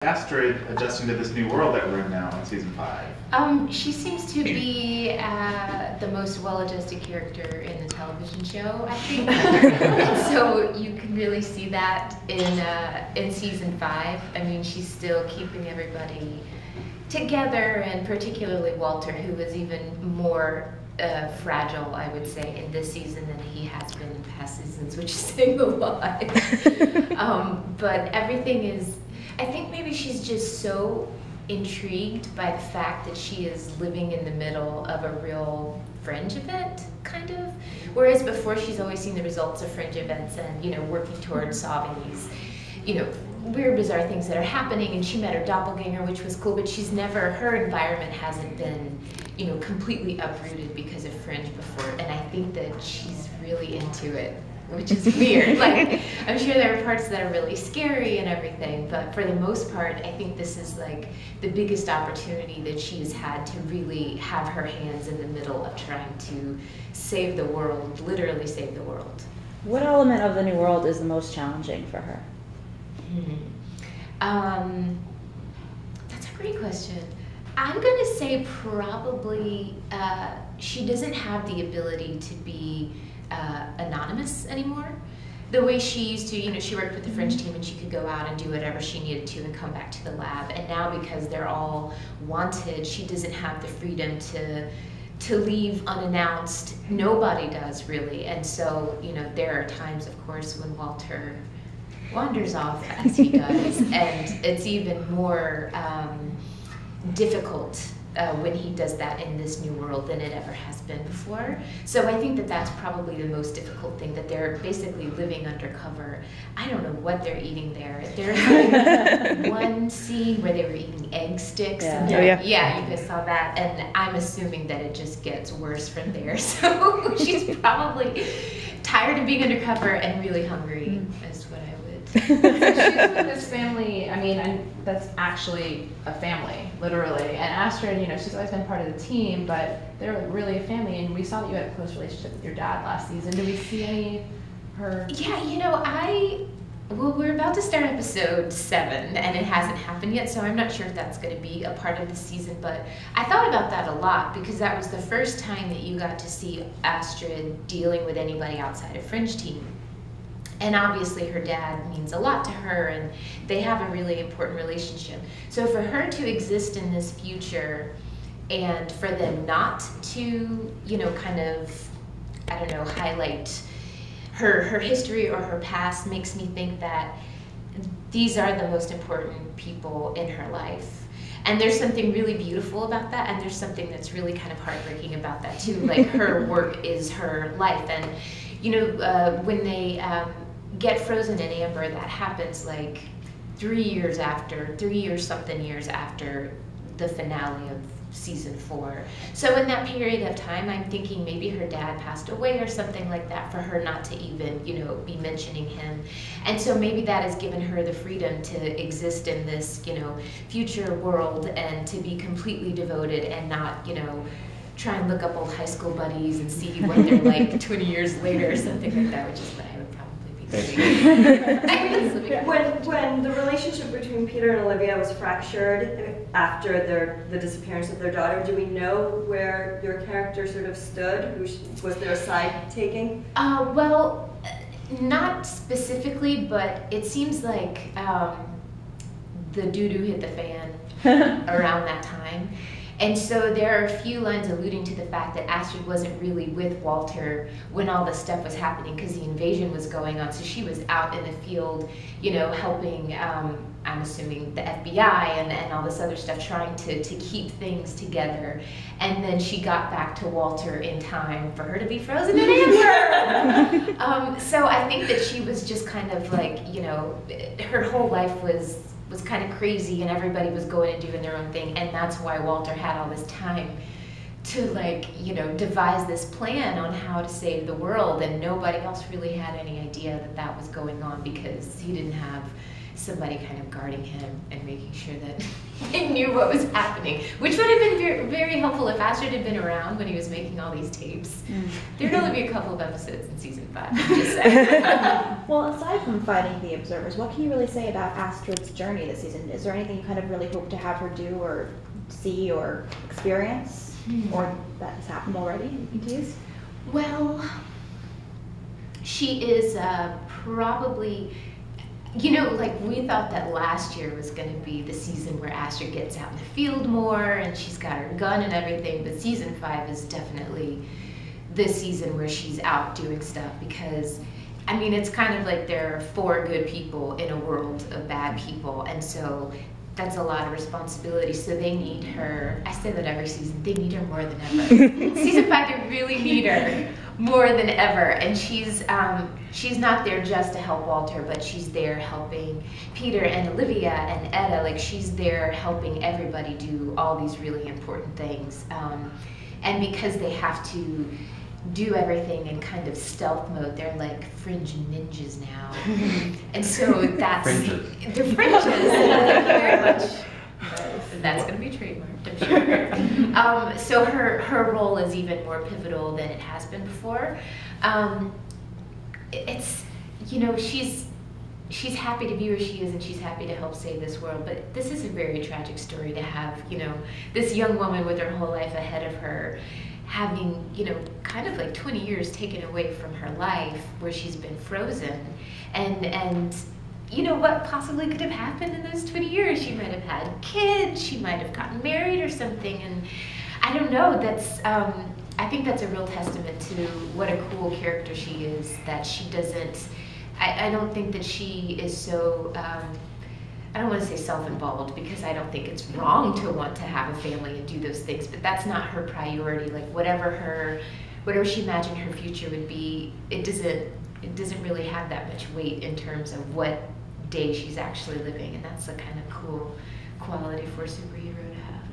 Astrid adjusting to this new world that we're in now in season 5? She seems to be the most well-adjusted character in the television show, I think. And so you can really see that in season 5. I mean, she's still keeping everybody together, and particularly Walter, who is even more fragile, I would say, in this season than he has been in past seasons, which is saying a lot. But everything is, I think maybe she's just so intrigued by the fact that she is living in the middle of a real Fringe event, kind of. Whereas before, she's always seen the results of Fringe events and, you know, working towards solving these, you know, weird, bizarre things that are happening. And she met her doppelganger, which was cool, but she's never, her environment hasn't been, you know, completely uprooted because of Fringe before. And I think that she's really into it, which is weird. Like, I'm sure there are parts that are really scary and everything, but for the most part, I think this is like the biggest opportunity that she has had to really have her hands in the middle of trying to save the world, literally save the world. What element of the new world is the most challenging for her? That's a great question. I'm gonna say probably she doesn't have the ability to be anonymous anymore. The way she used to, you know, she worked with the Fringe team and she could go out and do whatever she needed to and come back to the lab. And now, because they're all wanted, she doesn't have the freedom to leave unannounced. Nobody does, really. And so, you know, there are times, of course, when Walter wanders off, as he does, and it's even more difficult when he does that in this new world than it ever has been before. So I think that that's probably the most difficult thing, that they're basically living undercover. I don't know what they're eating there. There's like one scene where they were eating egg sticks. Yeah. And Oh, yeah. Yeah, you guys saw that. And I'm assuming that it just gets worse from there. So she's probably tired of being undercover and really hungry, is what I would. So she's with this family, I mean, and that's actually a family, literally. And Astrid, you know, she's always been part of the team, but they're really a family. And we saw that you had a close relationship with your dad last season. Do we see any her? Yeah, you know, well, we're about to start episode 7, and it hasn't happened yet, so I'm not sure if that's going to be a part of the season, but I thought about that a lot, because that was the first time that you got to see Astrid dealing with anybody outside of Fringe team. And obviously her dad means a lot to her, and they have a really important relationship. So for her to exist in this future, and for them not to, you know, kind of, I don't know, highlight her history or her past, makes me think that these are the most important people in her life. And there's something really beautiful about that, and there's something that's really kind of heartbreaking about that too. Like, her work is her life. And, you know, when they get frozen in amber, that happens like 3 years something years after the finale of season 4. So in that period of time, I'm thinking maybe her dad passed away or something like that, for her not to even, you know, be mentioning him. And so maybe that has given her the freedom to exist in this, you know, future world, and to be completely devoted and not, you know, try and look up old high school buddies and see what they're like 20 years later or something like that, which is what I would probably be doing. When the relationship between Peter and Olivia was fractured after the disappearance of their daughter, do we know where your character sort of stood? Was there a side taking? Well, not specifically, but it seems like the doo-doo hit the fan around that time. And so there are a few lines alluding to the fact that Astrid wasn't really with Walter when all this stuff was happening, because the invasion was going on. So she was out in the field, you know, helping, I'm assuming, the FBI and all this other stuff, trying to keep things together. And then she got back to Walter in time for her to be frozen in amber. So I think that she was just kind of like, you know, her whole life was kind of crazy, and everybody was going and doing their own thing, and that's why Walter had all this time to, like, you know, devise this plan on how to save the world, and nobody else really had any idea that that was going on, because he didn't have somebody kind of guarding him and making sure that he knew what was happening, which would have been very, very helpful if Astrid had been around when he was making all these tapes. There'd only be a couple of episodes in season 5. Just saying. Well, aside from fighting the observers, what can you really say about Astrid's journey this season? Is there anything you kind of really hope to have her do or see or experience, or that has happened already in tease? Well, she is probably, you know, like we thought that last year was going to be the season where Astrid gets out in the field more and she's got her gun and everything, but season 5 is definitely the season where she's out doing stuff, because I mean, it's kind of like there are 4 good people in a world of bad people, and so that's a lot of responsibility. So they need her. I say that every season. They need her more than ever. Season 5, they really need her more than ever. And she's not there just to help Walter, but she's there helping Peter and Olivia and Etta. Like, she's there helping everybody do all these really important things. And because they have to do everything in kind of stealth mode, they're like Fringe ninjas now. And so that's Fringes. they're Fringes. Thank you very much. That's going to be trademarked, I'm sure. So her role is even more pivotal than it has been before. It's, you know, she's happy to be where she is, and she's happy to help save this world. But this is a very tragic story to have, you know, this young woman with her whole life ahead of her, having, you know, kind of like 20 years taken away from her life, where she's been frozen. And you know, what possibly could have happened in those 20 years? She might have had kids, she might have gotten married or something, and I don't know, that's, I think that's a real testament to what a cool character she is, that she doesn't, I don't think that she is so, I don't want to say self-involved, because I don't think it's wrong to want to have a family and do those things, but that's not her priority. Like, whatever she imagined her future would be, it doesn't really have that much weight in terms of what day she's actually living, and that's a kind of cool quality for a superhero to have.